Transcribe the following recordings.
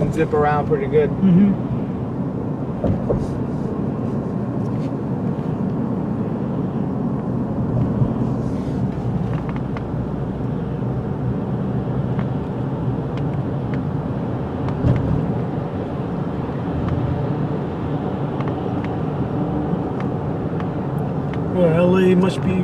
can zip around pretty good. Well, LA must be.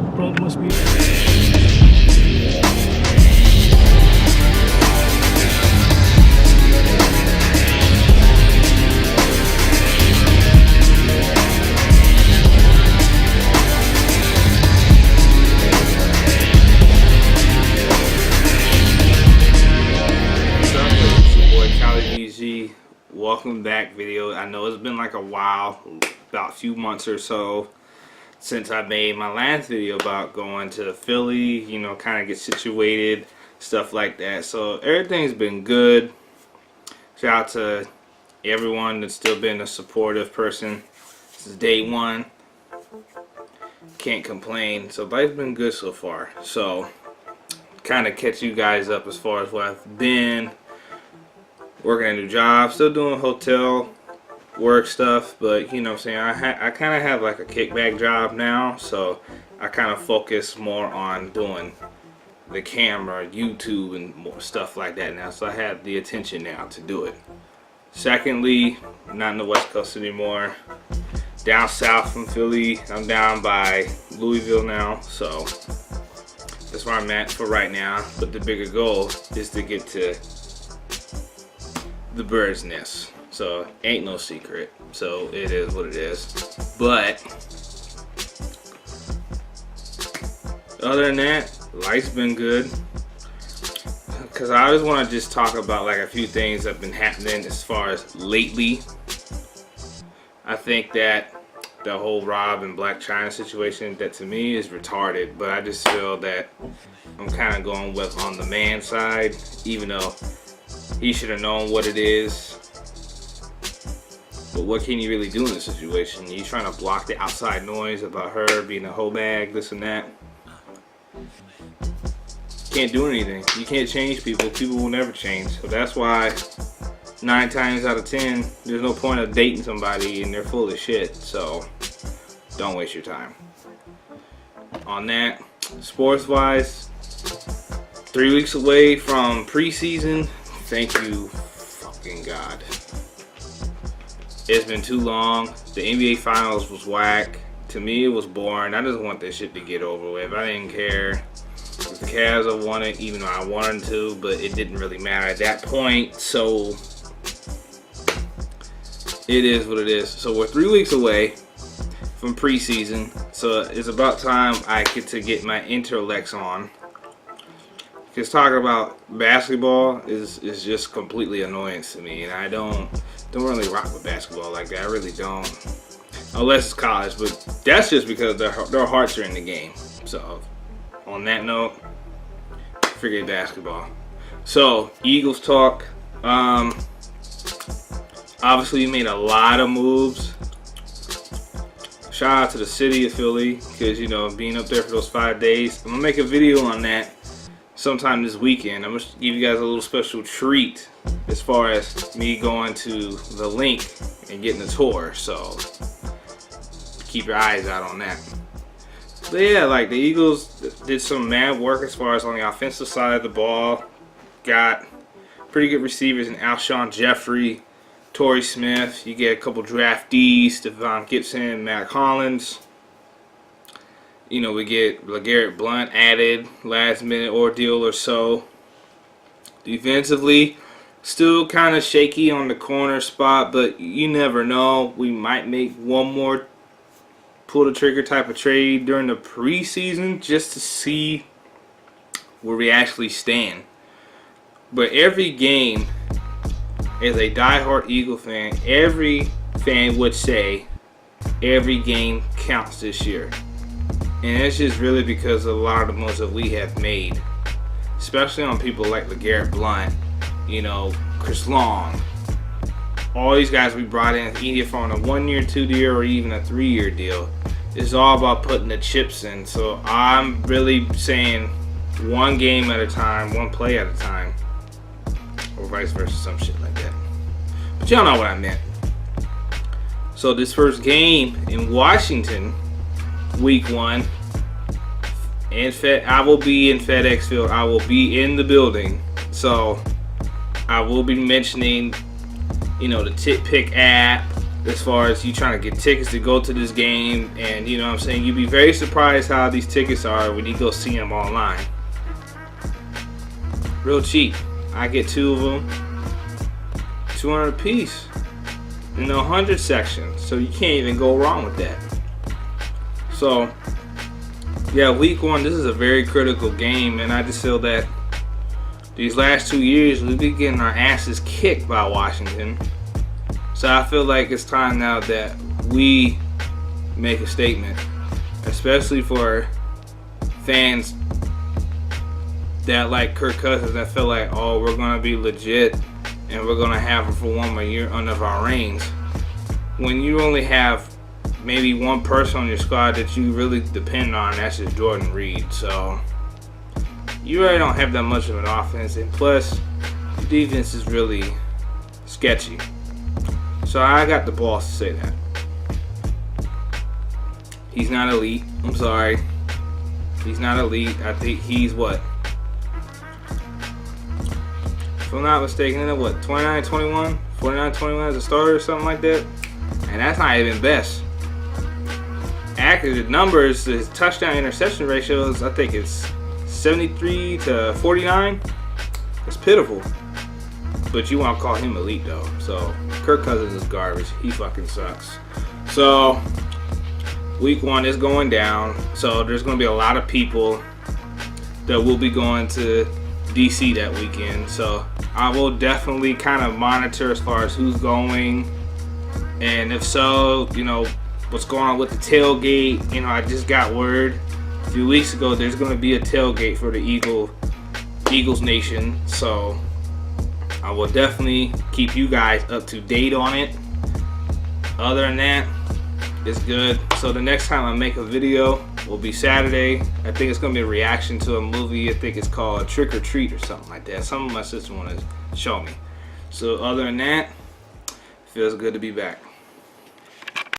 Welcome back video. I know it's been like a while, about a few months or so since I made my last video about going to Philly, you know, kind of get situated, stuff like that. So everything's been good. Shout out to everyone that's still been a supportive person since day one. Can't complain. So life's been good so far. So kind of catch you guys up as far as what I've been working a new job, still doing hotel work stuff, but you know what I'm saying, I kind of have like a kickback job now, so I kind of focus more on doing the camera, YouTube, and more stuff like that now, so I have the attention now to do it. Secondly, I'm not in the West Coast anymore, down south from Philly. I'm down by Louisville now, so that's where I'm at for right now, but the bigger goal is to get to the bird's nest. So ain't no secret. So it is what it is. But other than that, life's been good. Cause I always want to just talk about like a few things that have been happening as far as lately. I think that the whole Rob and Blac Chyna situation, that to me is retarded. But I just feel that I'm kind of going with on the man side, even though he should have known what it is. But what can you really do in this situation? You trying to block the outside noise about her being a hoe bag, this and that. Can't do anything. You can't change people. People will never change. So that's why 9 times out of 10, there's no point of dating somebody and they're full of shit. So don't waste your time. On that, sports wise, 3 weeks away from preseason. Thank you, fucking God. It's been too long. The NBA Finals was whack. To me, it was boring. I just want this shit to get over with. I didn't care if the Cavs have won it, even though I wanted to, but it didn't really matter at that point. So it is what it is. So we're 3 weeks away from preseason. So it's about time I get my intellects on. Because talking about basketball is just completely annoyance to me, and I don't really rock with basketball like that. I really don't, unless it's college. But that's just because their hearts are in the game. So on that note, forget basketball. So Eagles talk. Obviously, we made a lot of moves. Shout out to the city of Philly, because you know, being up there for those 5 days. I'm gonna make a video on that sometime this weekend. I'm going to give you guys a little special treat as far as me going to the link and getting a tour. So keep your eyes out on that. But yeah, like the Eagles did some mad work as far as on the offensive side of the ball. Got pretty good receivers in Alshon Jeffrey, Torrey Smith. You get a couple draftees, Stephon Gibson, Matt Collins. You know, we get LeGarrette Blount added, last minute ordeal or so. Defensively, still kind of shaky on the corner spot, but you never know. We might make one more pull the trigger type of trade during the preseason just to see where we actually stand. But every game, as a diehard Eagle fan, every fan would say every game counts this year. And it's just really because of a lot of the moves that we have made, especially on people like LeGarrette Blount, you know, Chris Long, all these guys we brought in either on a 1 year, 2 year, or even a 3 year deal. It's all about putting the chips in. So I'm really saying one game at a time, one play at a time, or vice versa, some shit like that. But y'all know what I meant. So this first game in Washington, week 1, I will be in FedEx Field. I will be in the building. So I will be mentioning, the TickPick app as far as you trying to get tickets to go to this game. And you know what I'm saying, you'd be very surprised how these tickets are when you go see them online. Real cheap. I get 2 of them, $200 a piece in the 100 section. So you can't even go wrong with that. So yeah, week 1, this is a very critical game, and I just feel that these last 2 years we've been getting our asses kicked by Washington. So I feel like it's time now that we make a statement, especially for fans that like Kirk Cousins, that feel like, oh, we're gonna be legit and we're gonna have him for 1 more year under our reigns. When you only have maybe one person on your squad that you really depend on, that's just Jordan Reed. So you really don't have that much of an offense, and plus the defense is really sketchy. So I got the balls to say that. He's not elite. I'm sorry. He's not elite. I think he's what? If I'm not mistaken, 29-21? 49-21 as a starter or something like that? And that's not even best. Accurate numbers, his touchdown interception ratios, I think it's 73-49. It's pitiful. But you want to call him elite though. So Kirk Cousins is garbage. He fucking sucks. So week 1 is going down. So there's going to be a lot of people that will be going to DC that weekend. So I will definitely kind of monitor as far as who's going. And if so, what's going on with the tailgate. I just got word a few weeks ago there's going to be a tailgate for the Eagles Nation. So I will definitely keep you guys up to date on it. Other than that, it's good. So the next time I make a video will be Saturday. I think it's going to be a reaction to a movie. I think it's called Trick or Treat or something like that. Some of my sisters want to show me. So other than that, feels good to be back.